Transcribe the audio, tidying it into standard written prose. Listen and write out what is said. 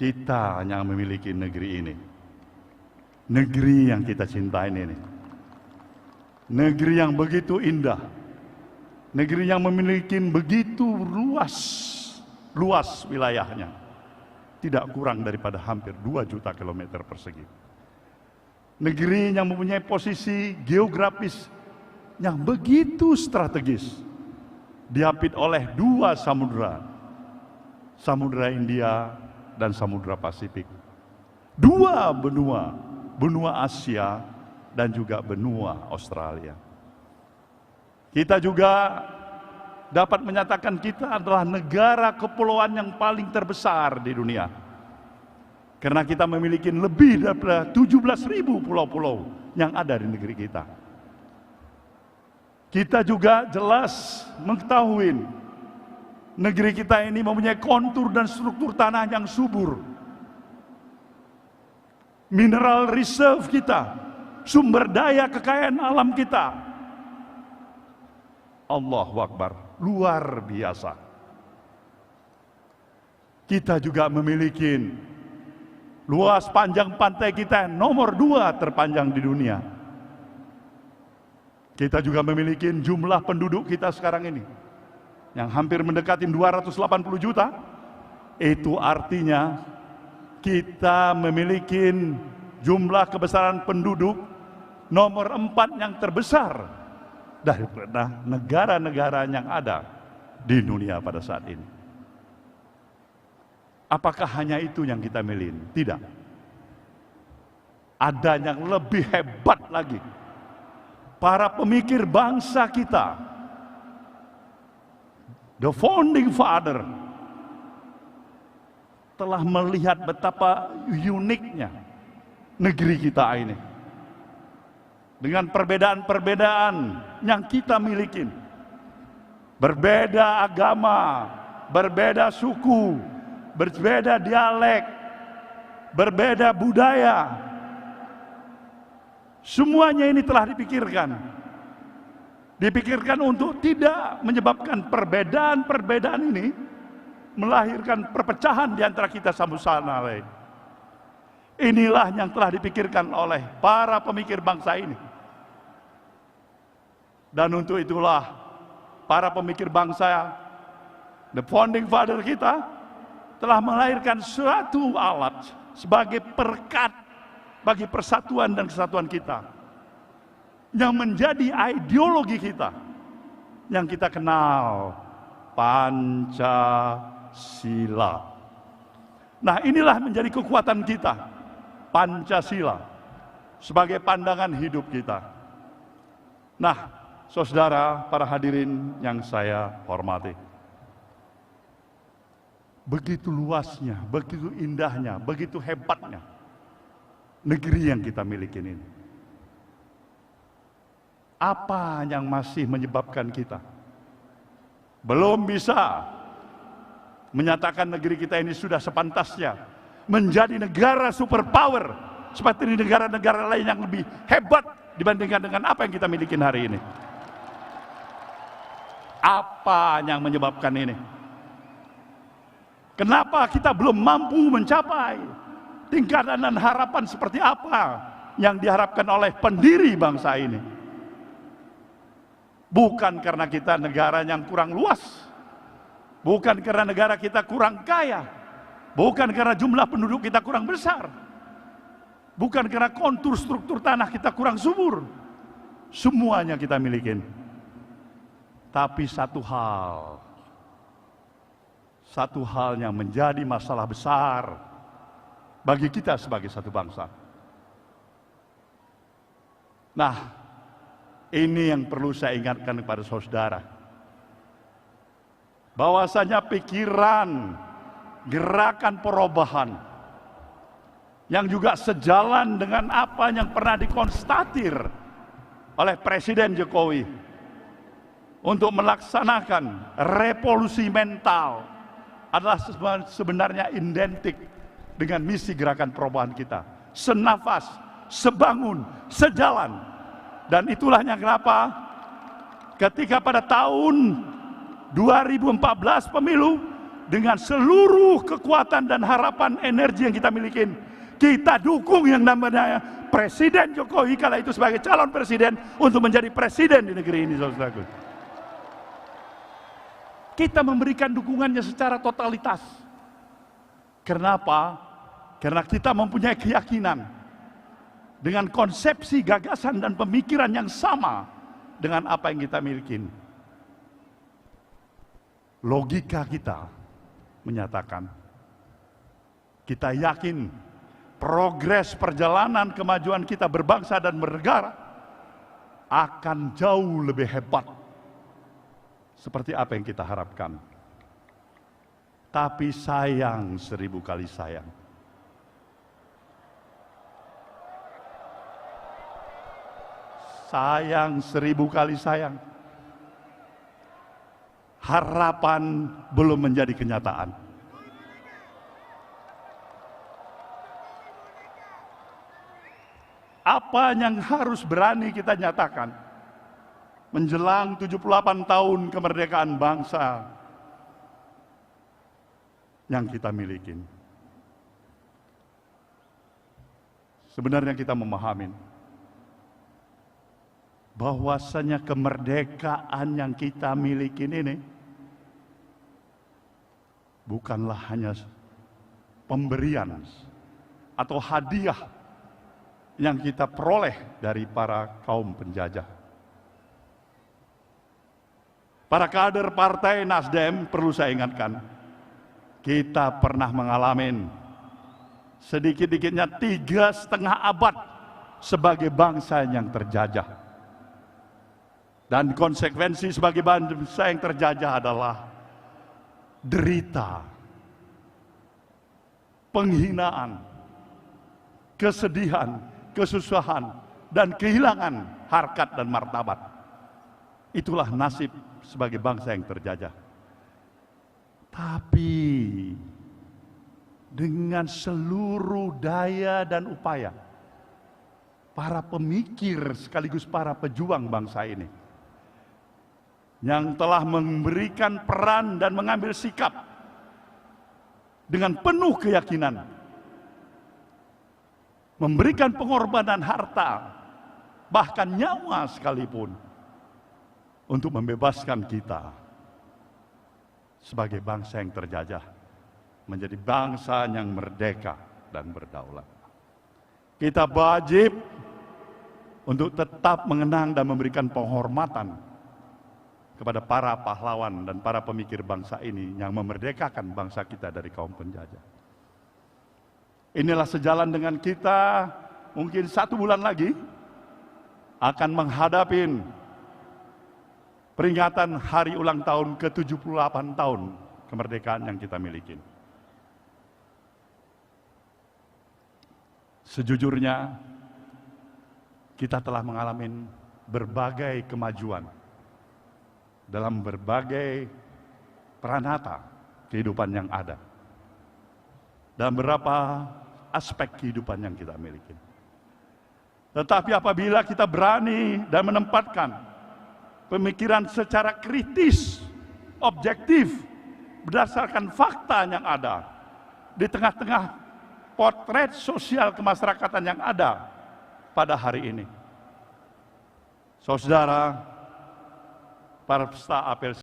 Kita yang memiliki negeri ini, negeri yang kita cintai ini, negeri yang begitu indah, negeri yang memiliki begitu luas wilayahnya, tidak kurang daripada hampir 2 juta kilometer persegi. Negeri yang mempunyai posisi geografis yang begitu strategis, diapit oleh 2 samudera, Samudra India dan Samudra Pasifik. 2 benua, benua Asia dan juga benua Australia. Kita juga dapat menyatakan kita adalah negara kepulauan yang paling terbesar di dunia. Karena kita memiliki lebih dari 17.000 pulau-pulau yang ada di negeri kita. Kita juga jelas mengetahui negeri kita ini mempunyai kontur dan struktur tanah yang subur. Mineral reserve kita, sumber daya kekayaan alam kita, Allahu Akbar, luar biasa. Kita juga memiliki luas panjang pantai kita nomor 2 terpanjang di dunia. Kita juga memiliki jumlah penduduk kita sekarang ini yang hampir mendekati 280 juta. Itu artinya kita memiliki jumlah kebesaran penduduk nomor 4 yang terbesar daripada negara-negara yang ada di dunia pada saat ini. Apakah hanya itu yang kita miliki? Tidak. Ada yang lebih hebat lagi. Para pemikir bangsa kita, the founding father, telah melihat betapa uniknya negeri kita ini. Dengan perbedaan-perbedaan yang kita miliki. Berbeda agama, berbeda suku, berbeda dialek, berbeda budaya. Semuanya ini telah dipikirkan. Dipikirkan untuk tidak menyebabkan perbedaan-perbedaan ini melahirkan perpecahan di antara kita satu sama lain. Inilah yang telah dipikirkan oleh para pemikir bangsa ini. Dan untuk itulah para pemikir bangsa, the founding father kita, telah melahirkan suatu alat sebagai perkat bagi persatuan dan kesatuan kita, yang menjadi ideologi kita, yang kita kenal, Pancasila. Nah, inilah menjadi kekuatan kita, Pancasila, sebagai pandangan hidup kita. Nah, saudara, para hadirin yang saya hormati, begitu luasnya, begitu indahnya, begitu hebatnya negeri yang kita miliki ini. Apa yang masih menyebabkan kita belum bisa menyatakan negeri kita ini sudah sepantasnya menjadi negara superpower seperti negara-negara lain yang lebih hebat dibandingkan dengan apa yang kita miliki hari ini? Apa yang menyebabkan ini? Kenapa kita belum mampu mencapai tingkatan dan harapan seperti apa yang diharapkan oleh pendiri bangsa ini? Bukan karena kita negara yang kurang luas, bukan karena negara kita kurang kaya, bukan karena jumlah penduduk kita kurang besar, bukan karena kontur struktur tanah kita kurang subur. Semuanya kita miliki. Tapi satu hal yang menjadi masalah besar bagi kita sebagai satu bangsa. Nah, ini yang perlu saya ingatkan kepada saudara. Bahwasanya pikiran, gerakan perubahan yang juga sejalan dengan apa yang pernah dikonstatir oleh Presiden Jokowi untuk melaksanakan revolusi mental adalah sebenarnya identik dengan misi gerakan perubahan kita. Senafas, sebangun, sejalan. Dan itulah yang kenapa ketika pada tahun 2014 pemilu dengan seluruh kekuatan dan harapan energi yang kita miliki, kita dukung yang namanya Presiden Jokowi kala itu sebagai calon presiden untuk menjadi presiden di negeri ini, saudaraku. Kita memberikan dukungannya secara totalitas. Kenapa? Karena kita mempunyai keyakinan dengan konsepsi, gagasan, dan pemikiran yang sama dengan apa yang kita miliki. Logika kita menyatakan, kita yakin progres perjalanan kemajuan kita berbangsa dan bernegara akan jauh lebih hebat seperti apa yang kita harapkan. Tapi sayang, 1000 kali sayang, sayang, 1000 kali sayang, harapan belum menjadi kenyataan. Apa yang harus berani kita nyatakan menjelang 78 tahun kemerdekaan bangsa yang kita miliki? Sebenarnya kita memahami bahwasanya kemerdekaan yang kita miliki ini bukanlah hanya pemberian atau hadiah yang kita peroleh dari para kaum penjajah. Para kader partai Nasdem, perlu saya ingatkan, kita pernah mengalami sedikit-dikitnya 3,5 abad sebagai bangsa yang terjajah. Dan konsekuensi sebagai bangsa yang terjajah adalah derita, penghinaan, kesedihan, kesusahan, dan kehilangan harkat dan martabat. Itulah nasib sebagai bangsa yang terjajah. Tapi dengan seluruh daya dan upaya para pemikir sekaligus para pejuang bangsa ini yang telah memberikan peran dan mengambil sikap dengan penuh keyakinan, memberikan pengorbanan harta, bahkan nyawa sekalipun, untuk membebaskan kita sebagai bangsa yang terjajah menjadi bangsa yang merdeka dan berdaulat. Kita wajib untuk tetap mengenang dan memberikan penghormatan kepada para pahlawan dan para pemikir bangsa ini yang memerdekakan bangsa kita dari kaum penjajah. Inilah sejalan dengan kita mungkin 1 bulan lagi akan menghadapi peringatan hari ulang tahun ke-78 tahun kemerdekaan yang kita miliki. Sejujurnya, kita telah mengalami berbagai kemajuan dalam berbagai peranata kehidupan yang ada, dalam beberapa aspek kehidupan yang kita miliki. Tetapi apabila kita berani dan menempatkan pemikiran secara kritis, objektif, berdasarkan fakta yang ada, di tengah-tengah potret sosial kemasyarakatan yang ada pada hari ini, saudara, para peserta apel